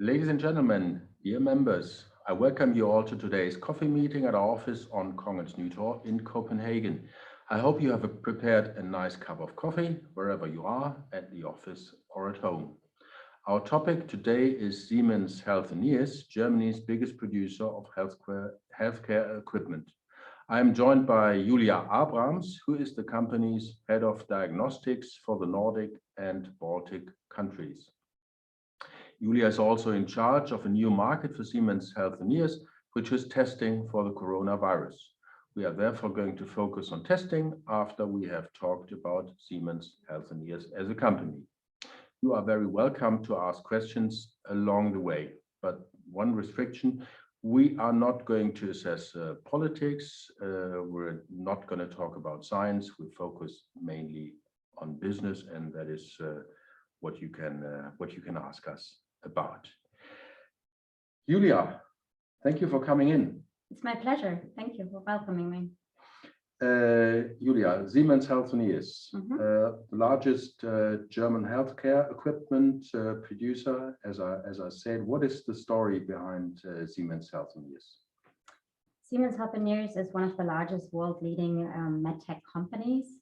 Ladies and gentlemen, dear members, I welcome you all to today's coffee meeting at our office on Kongens Nytorv in Copenhagen. I hope you have prepared a nice cup of coffee wherever you are, at the office or at home. Our topic today is Siemens Healthineers, Germany's biggest producer of healthcare equipment. I am joined by Julia Abrams, who is the company's head of diagnostics for the Nordic and Baltic countries. Julia is also in charge of a new market for Siemens Healthineers, which is testing for the coronavirus. We are therefore going to focus on testing after we have talked about Siemens Healthineers as a company. You are very welcome to ask questions along the way, but one restriction: we are not going to assess politics. We're not going to talk about science. We focus mainly on business, and that is what you can ask us about. Julia, thank you for coming in. It's my pleasure. Thank you for welcoming me. Julia, Siemens Healthineers, the largest German healthcare equipment producer. As I said, what is the story behind Siemens Healthineers? Siemens Healthineers is one of the largest world-leading medtech companies.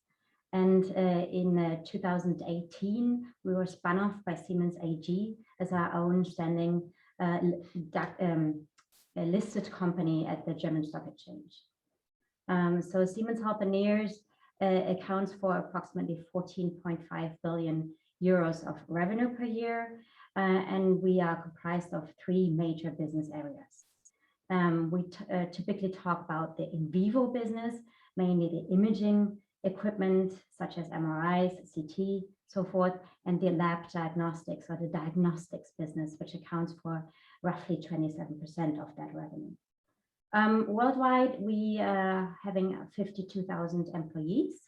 And in 2018, we were spun off by Siemens AG as our own standing listed company at the German Stock Exchange. So Siemens Healthineers accounts for approximately 14.5 billion euros of revenue per year, and we are comprised of three major business areas. We typically talk about the in vivo business, mainly the imaging equipment such as MRIs, CT, so forth, and the lab diagnostics or the diagnostics business, which accounts for roughly 27% of that revenue. Worldwide, we are having 52,000 employees,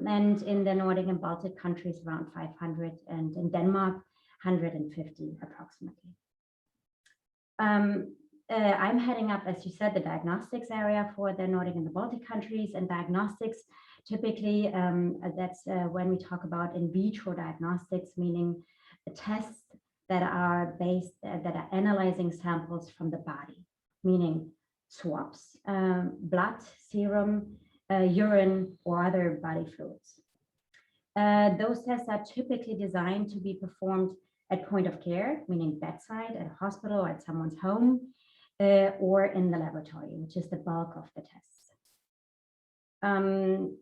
and in the Nordic and Baltic countries around 500, and in Denmark 150 approximately. I'm heading up, as you said, the diagnostics area for the Nordic and the Baltic countries. And diagnostics, typically, that's when we talk about in vitro diagnostics, meaning the tests that are analyzing samples from the body, meaning swabs, blood, serum, urine, or other body fluids. Those tests are typically designed to be performed at point of care, meaning bedside, at a hospital, or at someone's home, or in the laboratory, which is the bulk of the tests.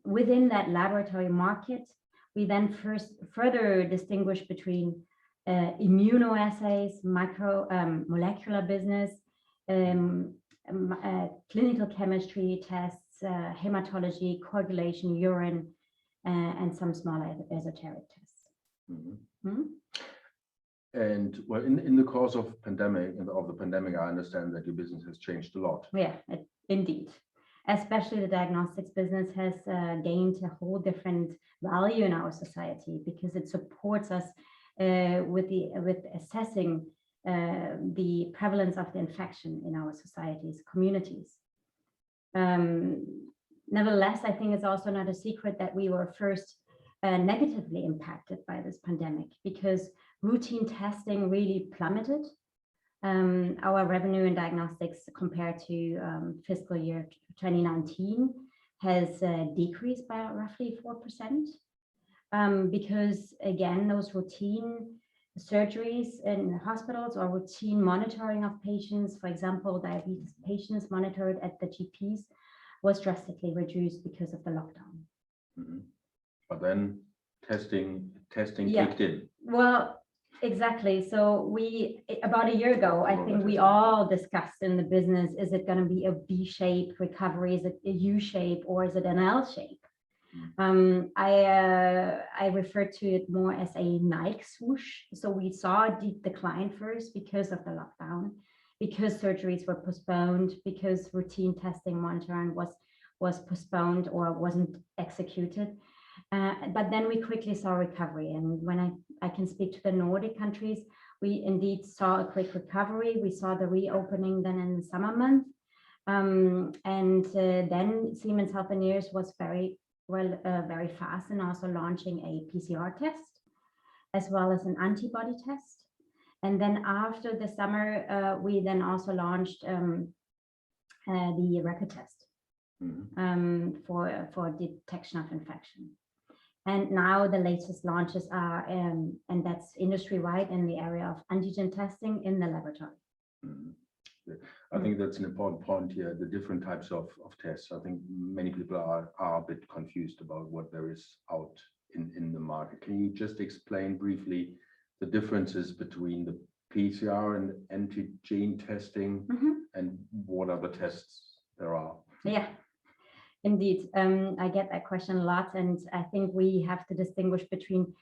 Within that laboratory market, we then further distinguish between immunoassays, molecular business, clinical chemistry tests, hematology, coagulation, urine, and some smaller esoteric tests. And well, in the course of the pandemic, I understand that your business has changed a lot. Yeah, indeed. Especially the diagnostics business has gained a whole different value in our society because it supports us with assessing the prevalence of the infection in our societies, communities. Nevertheless, I think it's also not a secret that we were first negatively impacted by this pandemic because routine testing really plummeted. Our revenue in diagnostics compared to fiscal year 2019 has decreased by roughly 4%, because again, those routine surgeries in hospitals or routine monitoring of patients, for example, diabetes patients monitored at the GPs, was drastically reduced because of the lockdown. But then testing kicked in. Well, exactly. So about a year ago, I think we all discussed in the business, is it going to be a V-shaped recovery? Is it a U-shape, or is it an L-shape? I refer to it more as a Nike swoosh. So we saw a deep decline first because of the lockdown, because surgeries were postponed, because routine testing monitoring was postponed or wasn't executed. But then we quickly saw recovery. And when I can speak to the Nordic countries, we indeed saw a quick recovery. We saw the reopening then in the summer month. Then Siemens Healthineers was very fast in also launching a PCR test, as well as an antibody test. And then after the summer, we then also launched the rapid test for detection of infection. And now the latest launches are, and that's industry-wide, in the area of antigen testing in the laboratory. I think that's an important point here, the different types of tests. I think many people are a bit confused about what there is out in the market. Can you just explain briefly the differences between the PCR and antigen testing and what other tests there are? Yeah, indeed. I get that question a lot, and I think we have to distinguish between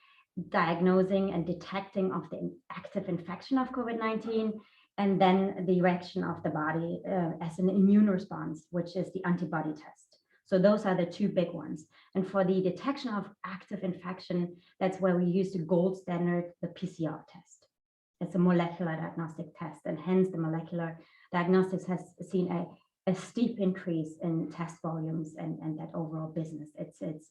diagnosing and detecting of the active infection of COVID-19 and then the reaction of the body as an immune response, which is the antibody test. So those are the two big ones. And for the detection of active infection, that's where we use the gold standard, the PCR test. It's a molecular diagnostic test, and hence the molecular diagnostics has seen a steep increase in test volumes and that overall business. It's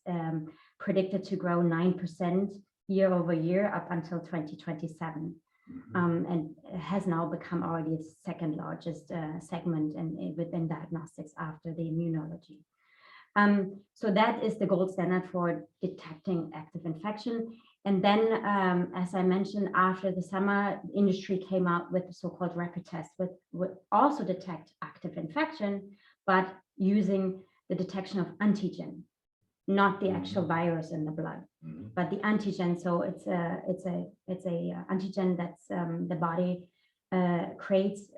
predicted to grow 9% year over year up until 2027. And has now become already its second largest segment within diagnostics after the immunology. So that is the gold standard for detecting active infection. And then, as I mentioned, after the summer, industry came out with the so-called rapid test, which would also detect active infection, but using the detection of antigen, not the actual virus in the blood, but the antigen. So it's a antigen that's the body creates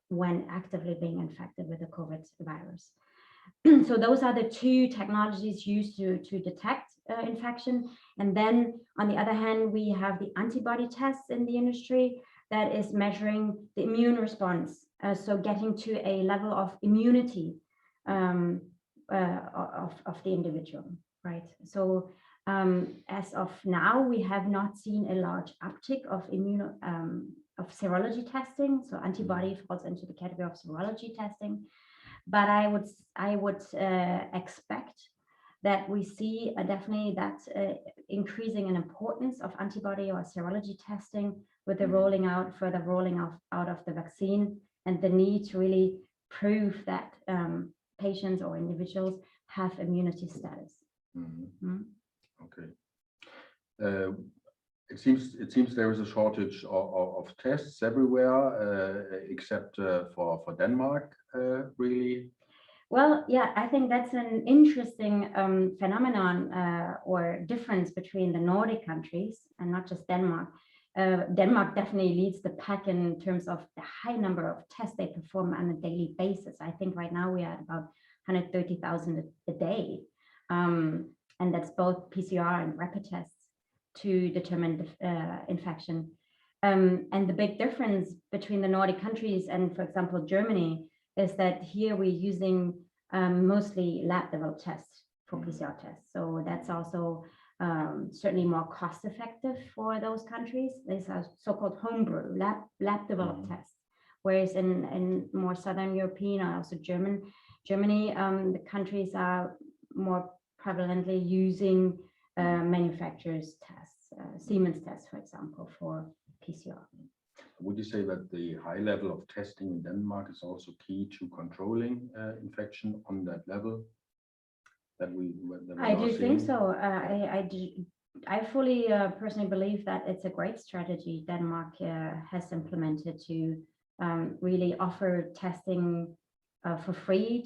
when actively being infected with the COVID virus. So those are the two technologies used to detect infection. And then on the other hand, we have the antibody tests in the industry that is measuring the immune response. So getting to a level of immunity of the individual, right? So as of now, we have not seen a large uptick of of serology testing. So antibody falls into the category of serology testing. But I would expect that we see definitely that increasing in importance of antibody or serology testing with the further rolling out of the vaccine, and the need to really prove that patients or individuals have immunity status. Okay. It seems there is a shortage of tests everywhere, except for Denmark, really. Well, yeah, I think that's an interesting phenomenon or difference between the Nordic countries and not just Denmark. Denmark definitely leads the pack in terms of the high number of tests they perform on a daily basis. I think right now we are at about 130,000 a day. And that's both PCR and rapid tests to determine infection. And the big difference between the Nordic countries and, for example, Germany, is that here we're using mostly lab-developed tests for PCR tests. So that's also certainly more cost-effective for those countries. These are so-called homebrew, lab-developed tests. Whereas in more Southern European or also Germany, the countries are more prevalently using manufacturers' tests, Siemens tests, for example, for PCR. Would you say that the high level of testing in Denmark is also key to controlling infection on that level? I do think so. I fully personally believe that it's a great strategy Denmark has implemented to really offer testing for free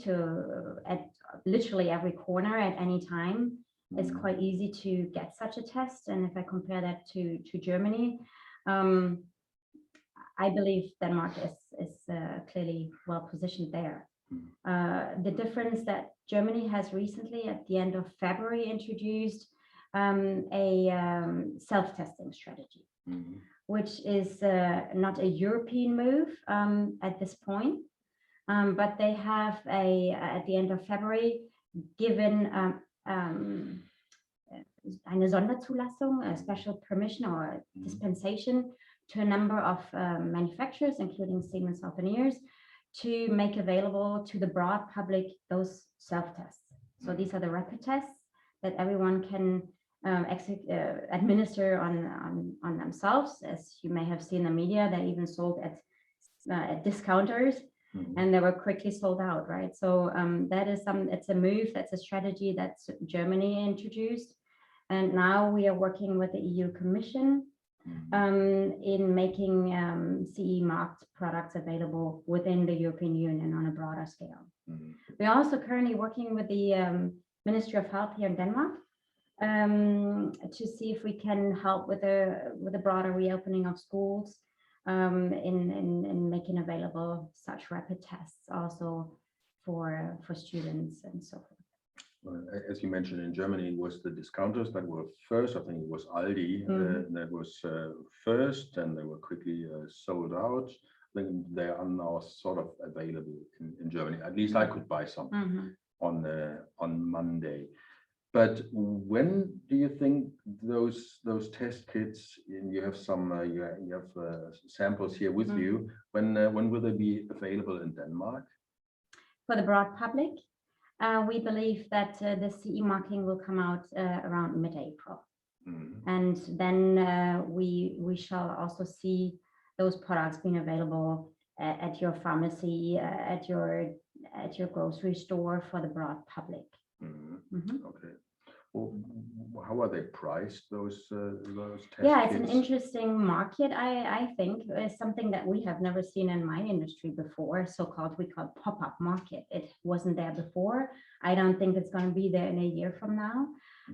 at literally every corner at any time. It's quite easy to get such a test, and if I compare that to Germany, I believe Denmark is clearly well positioned there. The difference that Germany has recently, at the end of February, introduced a self-testing strategy, which is not a European move at this point, but they have at the end of February given eine Sonderzulassung, a special permission or dispensation to a number of manufacturers, including Siemens Healthineers, to make available to the broad public those self-tests. So these are the rapid tests that everyone can administer on themselves. As you may have seen in the media, they even sold at discounters, and they were quickly sold out, right? So it's a move, that's a strategy that Germany introduced. And now we are working with the EU Commission in making CE marked products available within the European Union on a broader scale. We're also currently working with the Ministry of Health here in Denmark to see if we can help with a broader reopening of schools in making available such rapid tests also for students and so forth. As you mentioned, in Germany, it was the discounters that were first. I think it was Aldi that was first, and they were quickly sold out. I think they are now sort of available in Germany. At least I could buy some on Monday. But when do you think those test kits, and you have some you have samples here with you, when will they be available in Denmark? For the broad public, we believe that the CE marking will come out around mid-April. And then we shall also see those products being available at your pharmacy, at your grocery store for the broad public. Okay. Well, how are they priced, those test Yeah, it's kits? an interesting market. I think it's something that we have never seen in my industry before. We call pop-up market. It wasn't there before. I don't think it's going to be there in a year from now.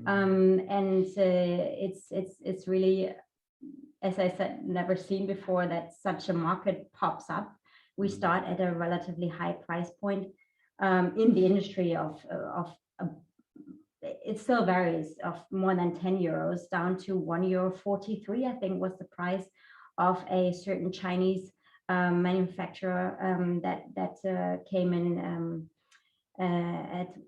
And it's really, as I said, never seen before that such a market pops up. We start at a relatively high price point in the industry of it still varies, of more than 10 euros down to €1.43, I think was the price of a certain Chinese manufacturer that came in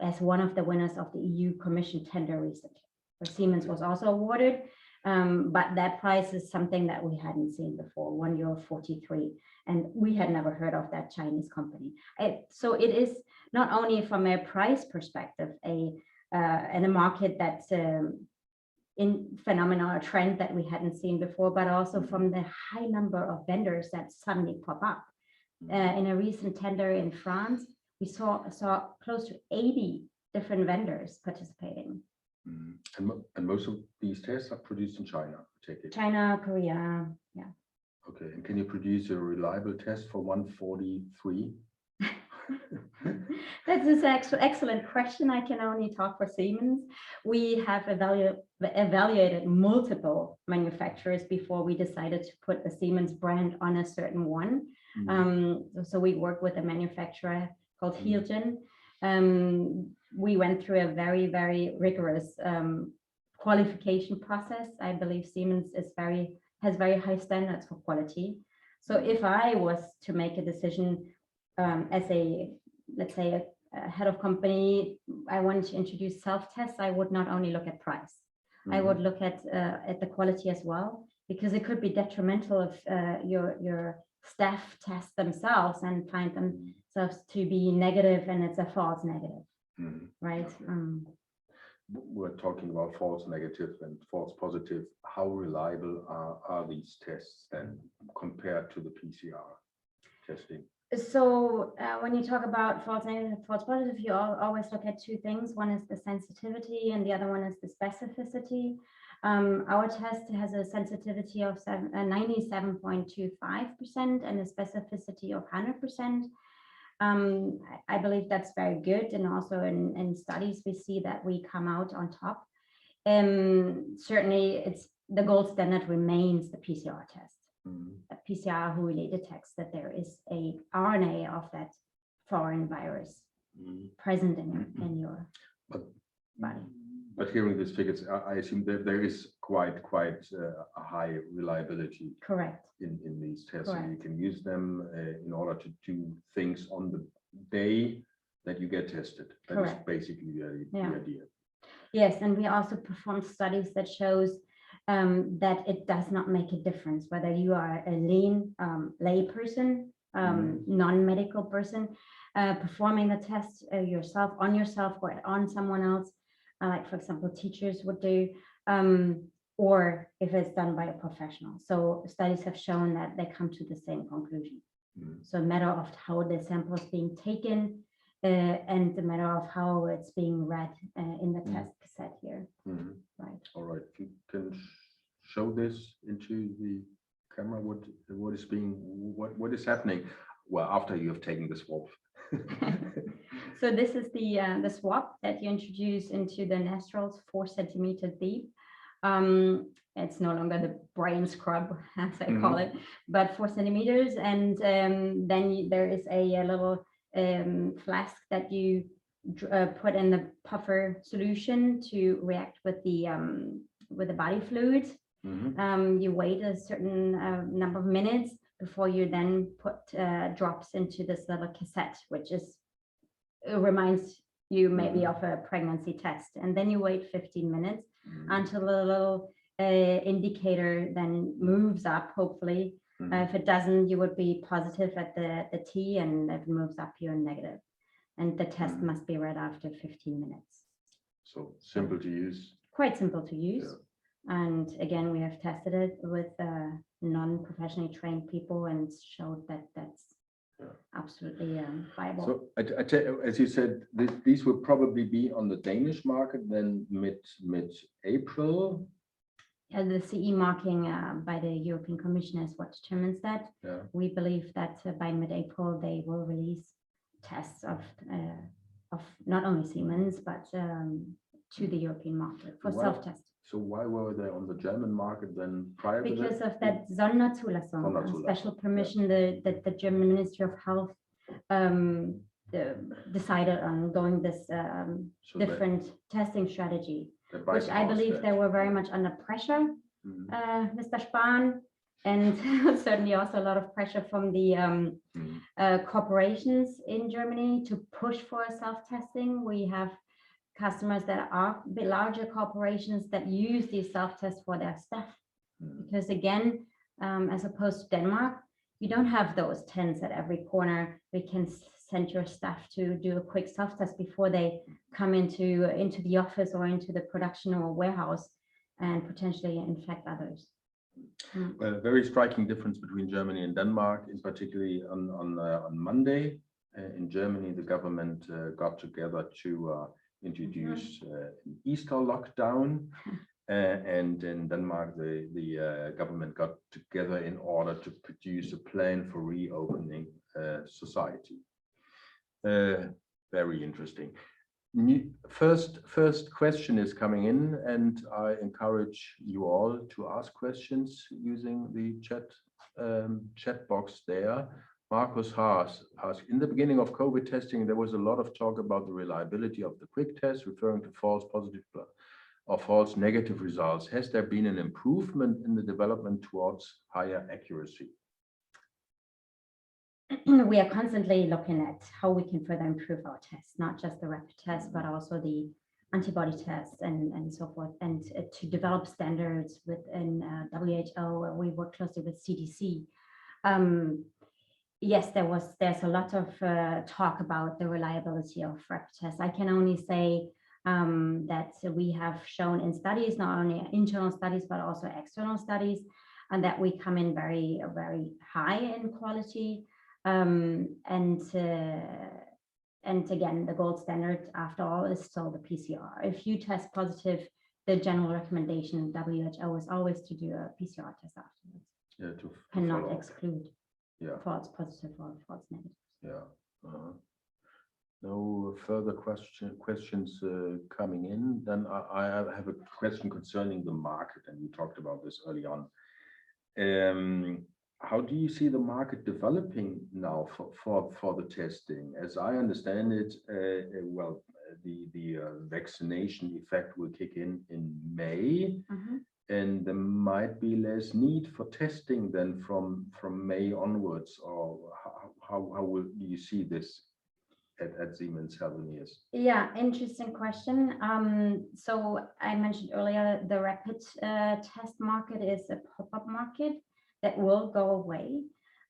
as one of the winners of the EU Commission tender recently. So Siemens was also awarded, but that price is something that we hadn't seen before, €1.43, and we had never heard of that Chinese company. So it is not only from a price perspective and a market that's in phenomenal trend that we hadn't seen before, but also from the high number of vendors that suddenly pop up. In a recent tender in France, we saw close to 80 different vendors participating. And most of these tests are produced in China, I take it. China, Korea, yeah. Okay, and can you produce a reliable test for 143? That's an excellent question. I can only talk for Siemens. We have evaluated multiple manufacturers before we decided to put the Siemens brand on a certain one. So we worked with a manufacturer called Helgen. We went through a very, very rigorous qualification process. I believe Siemens has very high standards for quality. So if I was to make a decision as let's say a head of company, I wanted to introduce self-tests, I would not only look at price, I would look at the quality as well, because it could be detrimental if your staff test themselves and find themselves to be negative and it's a false negative, right? We're talking about false negative and false positive. How reliable are these tests then compared to the PCR testing? So when you talk about false negative, false positive, you always look at two things. One is the sensitivity and the other one is the specificity. Our test has a sensitivity of 97.25% and a specificity of 100%. I believe that's very good. And also in studies, we see that we come out on top. Certainly, the gold standard remains the PCR test. A PCR who really detects that there is a RNA of that foreign virus present in your body. But hearing these figures, I assume that there is quite a high reliability. Correct. In these tests. Correct. And you can use them in order to do things on the day that you get tested. That Correct. is basically the idea. Yes, and we also performed studies that shows that it does not make a difference whether you are a lay person, non-medical person, performing the test yourself or on someone else, like for example teachers would do. or if it's done by a professional. So studies have shown that they come to the same conclusion. So a matter of how the sample is being taken and the matter of how it's being read in the test cassette here. Right. All right. You can show this into the camera. What is happening? Well, after you have taken the swab. So this is the swab that you introduce into the nostrils, 4 centimeters deep. It's no longer the brain scrub, as I call it, but 4 centimeters. And then there is a little flask that you put in the puffer solution to react with the body fluid. You wait a certain number of minutes before you then put drops into this little cassette, which reminds you maybe of a pregnancy test. And then you wait 15 minutes until the little indicator then moves up, hopefully. If it doesn't, you would be positive at the T, and if it moves up, you're negative. And the test must be read after 15 minutes. So simple to use. Quite simple to use. Yeah. And again, we have tested it with non-professionally trained people and showed that that's absolutely viable. So as you said, these will probably be on the Danish market then mid-April. The CE marking by the European Commission is what determines that. Yeah. We believe that by mid-April they will release tests of not only Siemens but to the European market for self-test. So why were they on the German market then prior to that? Because of that Sonderzulassung, special permission that the German Ministry of Health decided on going this different testing strategy, which I believe they were very much under pressure, Mr. Spahn, and certainly also a lot of pressure from the corporations in Germany to push for self-testing. We have customers that are a bit larger corporations that use these self-tests for their staff. Because again, as opposed to Denmark, you don't have those tents at every corner. We can send your staff to do a quick self-test before they come into the office or into the production or warehouse and potentially infect others. A very striking difference between Germany and Denmark, in particularly on Monday. In Germany, the government got together to introduce an Easter lockdown, and in Denmark the government got together in order to produce a plan for reopening society. Very interesting. First question is coming in, and I encourage you all to ask questions using the chat box there. Markus Haas asked, in the beginning of COVID testing, there was a lot of talk about the reliability of the quick test, referring to false positive or false negative results. Has there been an improvement in the development towards higher accuracy? We are constantly looking at how we can further improve our tests, not just the rapid test, but also the antibody tests and so forth, and to develop standards within WHO. We work closely with CDC. Yes, there's a lot of talk about the reliability of rapid tests. I can only say that we have shown in studies, not only internal studies, but also external studies, and that we come in very, very high in quality. And again, the gold standard, after all, is still the PCR. If you test positive, the general recommendation in WHO is always to do a PCR test afterwards. Yeah, and not exclude false positive or false negative. Yeah. No further questions coming in. Then I have a question concerning the market, and we talked about this early on. How do you see the market developing now for the testing? As I understand it, well, the vaccination effect will kick in May, and there might be less need for testing than from May onwards. Or how will you see this at Siemens Healthineers? Yeah, interesting question. So I mentioned earlier, the rapid test market is a pop-up market that will go away.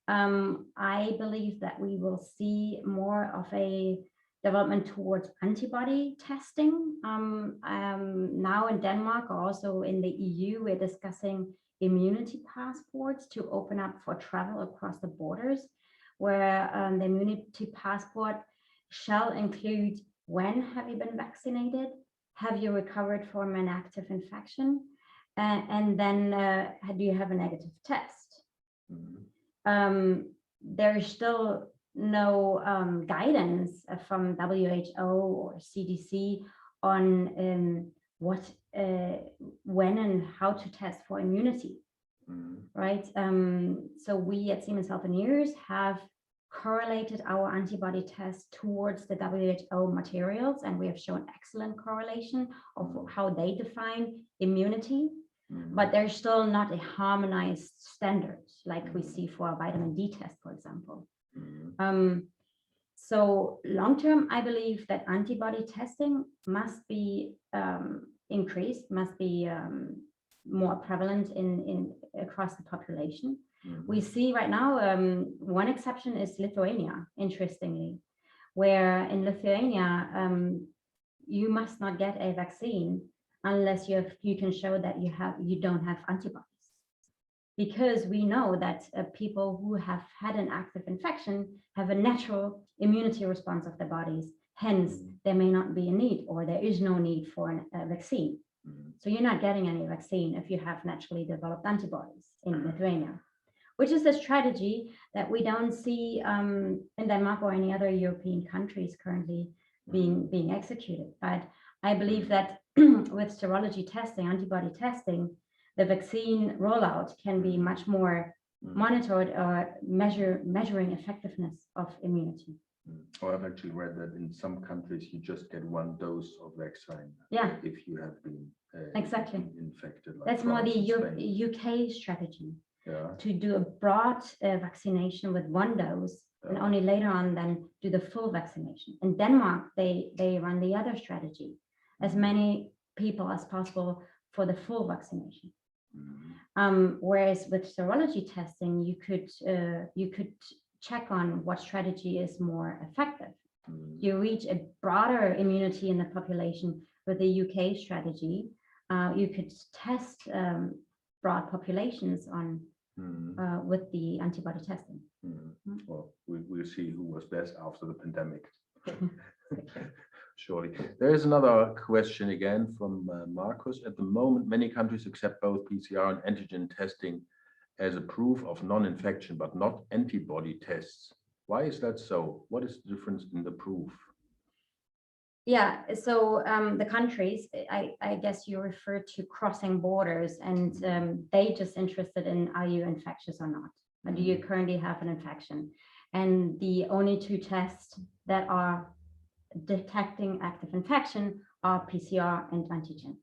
I believe that we will see more of a development towards antibody testing. Now in Denmark, or also in the EU, we're discussing immunity passports to open up for travel across the borders, where the immunity passport shall include: when have you been vaccinated? Have you recovered from an active infection? And then do you have a negative test? There is still no guidance from WHO or CDC on what, when and how to test for immunity, right? So we at Siemens Healthineers have correlated our antibody test towards the WHO materials, and we have shown excellent correlation of how they define immunity. But there's still not a harmonized standard like we see for a vitamin D test, for example. So long term, I believe that antibody testing must be increased, must be more prevalent in across the population. We see right now, one exception is Lithuania, interestingly, where in Lithuania, you must not get a vaccine unless you can show that you don't have antibodies, because we know that people who have had an active infection have a natural immunity response of their bodies. Hence, there may not be a need, or there is no need for a vaccine. So you're not getting any vaccine if you have naturally developed antibodies in Lithuania, which is a strategy that we don't see in Denmark or any other European countries currently being executed. But I believe that with serology testing, antibody testing, the vaccine rollout can be much more monitored or measuring effectiveness of immunity. Oh, I've actually read that in some countries you just get one dose of vaccine. Yeah. If you have been exactly infected. Like that's more the UK strategy. Yeah. To do a broad vaccination with one dose, and only later on then do the full vaccination. In Denmark, they run the other strategy, as many people as possible for the full vaccination. Whereas with serology testing, you could check on what strategy is more effective. You reach a broader immunity in the population with the UK strategy. You could test broad populations on with the antibody testing. Well, we'll see who was best after the pandemic. Surely. There is another question again from Marcus. At the moment, many countries accept both PCR and antigen testing as a proof of non-infection, but not antibody tests. Why is that so? What is the difference in the proof? Yeah, so the countries, I guess you refer to crossing borders, and they just interested in, are you infectious or not? Or do you currently have an infection? And the only two tests that are detecting active infection are PCR and antigen.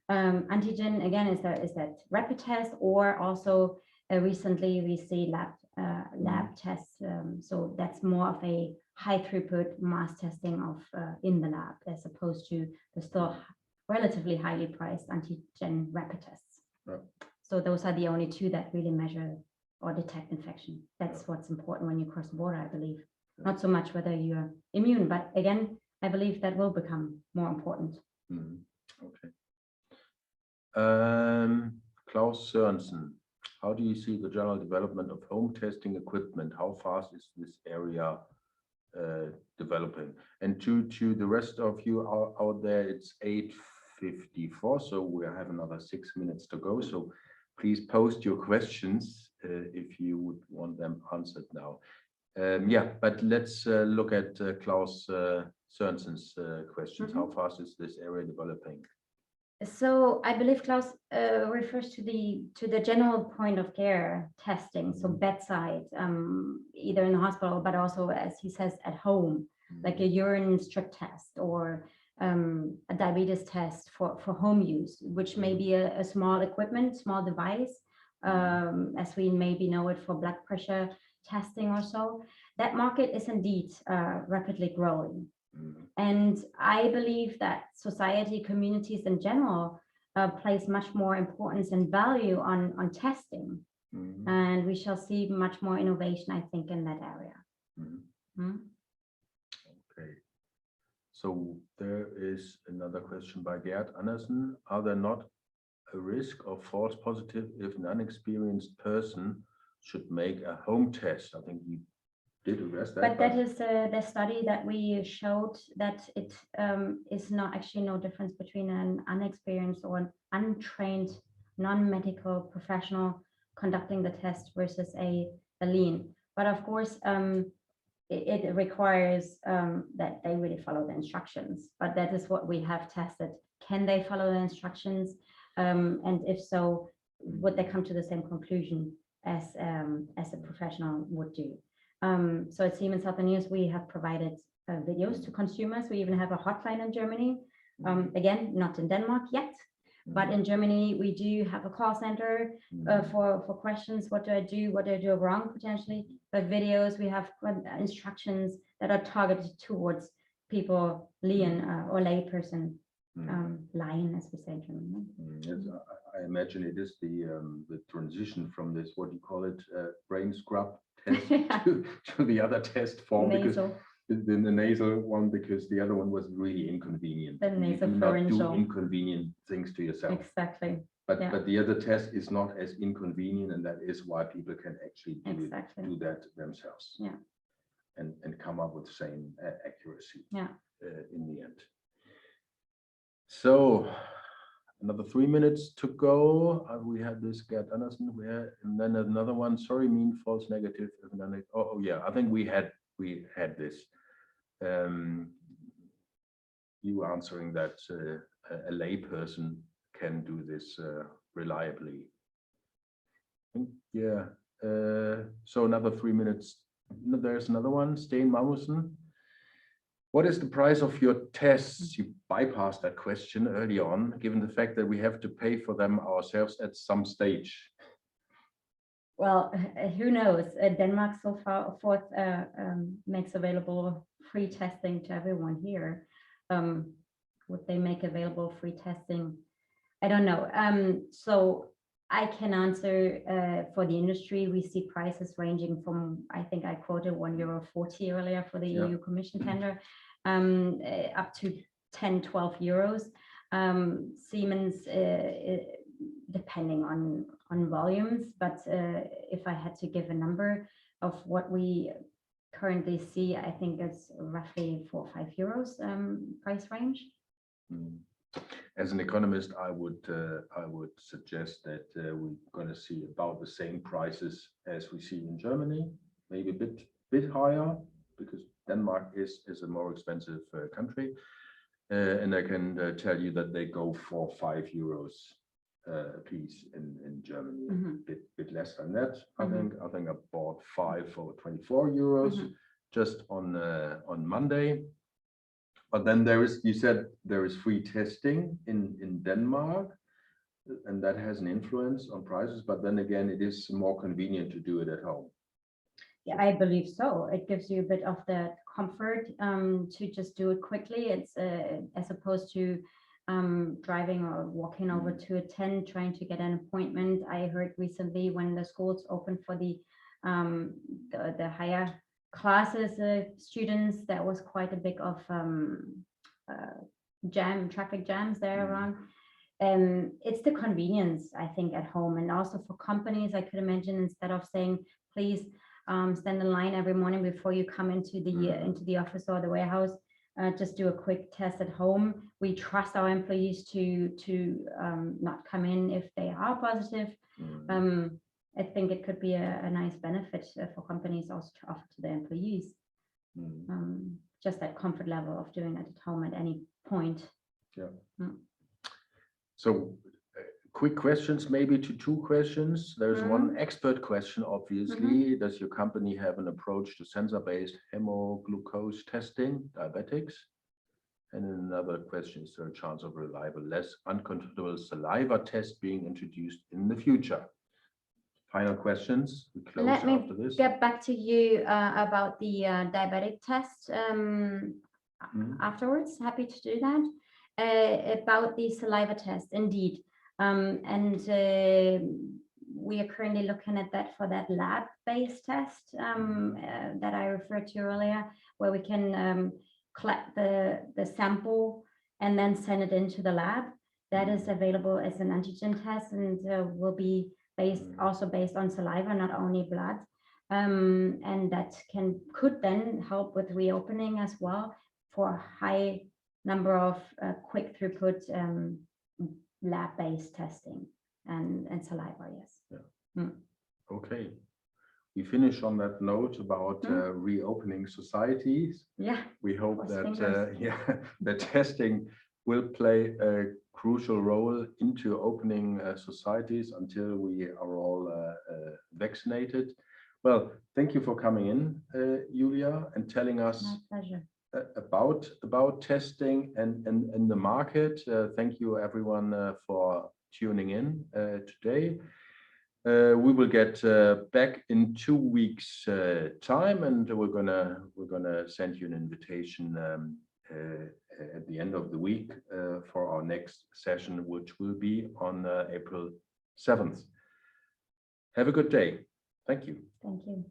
Antigen, again, is that rapid test, or also recently we see lab tests. So that's more of a high throughput mass testing of in the lab, as opposed to the still relatively highly priced antigen rapid tests. So those are the only two that really measure or detect infection. That's what's important when you cross the border, I believe. Not so much whether you're immune, but again, I believe that will become more important. Okay. Klaus Sørensen, how do you see the general development of home testing equipment? How fast is this area developing? And to the rest of you out there, it's 8:54, so we have another 6 minutes to go. So please post your questions if you would want them answered now. Yeah, but let's look at Klaus Sørensen's questions. How fast is this area developing? So I believe Klaus refers to the general point of care testing, so bedside, either in the hospital, but also, as he says, at home, like a urine strip test or a diabetes test for home use, which may be a small equipment, small device, as we maybe know it for blood pressure testing or so. That market is indeed rapidly growing. And I believe that society, communities in general, place much more importance and value on testing. And we shall see much more innovation, I think, in that area. Okay. So there is another question by Gerd Andersen. Are there not a risk of false positive if an unexperienced person should make a home test? I think you did address that. But that is the study that we showed, that it is not actually no difference between an unexperienced or an untrained non-medical professional conducting the test versus a lean. But of course, it requires that they really follow the instructions. But that is what we have tested. Can they follow the instructions? And if so, would they come to the same conclusion as a professional would do? So at Siemens Healthineers, we have provided videos to consumers. We even have a hotline in Germany. Again, not in Denmark yet, but in Germany, we do have a call center for questions. What do I do? What do I do wrong potentially? But videos, we have instructions that are targeted towards people, lean or lay person, line, as we say in German. Yes, I imagine it is the transition from this, what do you call it, brain scrub test to the other test form, because the nasal one, because the other one was really inconvenient. The you do not do inconvenient things to yourself. Exactly. But the other test is not as inconvenient, and that is why people can actually do that themselves. Yeah. And come up with the same accuracy. Yeah. In the end. So another 3 minutes to go. We had this Gerd Andersen, and then another one. Sorry, mean false negative. Oh yeah, I think we had this. You answering that a lay person can do this reliably. Yeah. So another 3 minutes. There's another one. Steen Mamussen. What is the price of your tests? You bypassed that question early on, given the fact that we have to pay for them ourselves at some stage. Well, who knows? Denmark so far makes available free testing to everyone here. Would they make available free testing? I don't know. So I can answer for the industry. We see prices ranging from, I think I quoted €1.40 earlier for the EU Commission tender, up to 10, 12 euros. Siemens, depending on volumes, but if I had to give a number of what we currently see, I think it's roughly 4 or 5 euros price range. As an economist, I would suggest that we're going to see about the same prices as we see in Germany, maybe a bit higher, because Denmark is a more expensive country, and I can tell you that they go for 5 euros a piece in Germany, a bit less than that. I think I bought 5 for 24 euros just on Monday. But then you said there is free testing in Denmark, and that has an influence on prices. But then again, it is more convenient to do it at home. Yeah, I believe so. It gives you a bit of the comfort to just do it quickly. It's as opposed to driving or walking over to a tent, trying to get an appointment. I heard recently when the schools opened for the higher classes, students, there was quite a bit of traffic jams there around. It's the convenience, I think, at home, and also for companies. I could imagine, instead of saying, please stand in line every morning before you come into the office or the warehouse, just do a quick test at home. We trust our employees to not come in if they are positive. I think it could be a nice benefit for companies also to offer to their employees. Just that comfort level of doing it at home at any point. So quick questions, maybe to 2 questions. There's one expert question, obviously. Does your company have an approach to sensor-based hemoglucose testing, diabetics? And another question, is there a chance of reliable, less uncontrollable saliva test being introduced in the future? Final questions. We close Let after this. Get back to you about the diabetic test afterwards. Happy to do that. About the saliva test, indeed. And we are currently looking at that for that lab-based test that I referred to earlier, where we can collect the sample and then send it into the lab. That is available as an antigen test and will be also based on saliva, not only blood. And that could then help with reopening as well for a high number of quick throughput lab-based testing and saliva, yes. Yeah. Okay. We finish on that note about reopening societies. Yeah. We hope that the testing will play a crucial role into opening societies until we are all vaccinated. Well, thank you for coming in, Julia, and telling us about testing and the market. Thank you everyone for tuning in today. We will get back in 2 weeks time, and we're gonna send you an invitation at the end of the week for our next session, which will be on April 7th. Have a good day. Thank you. Thank you.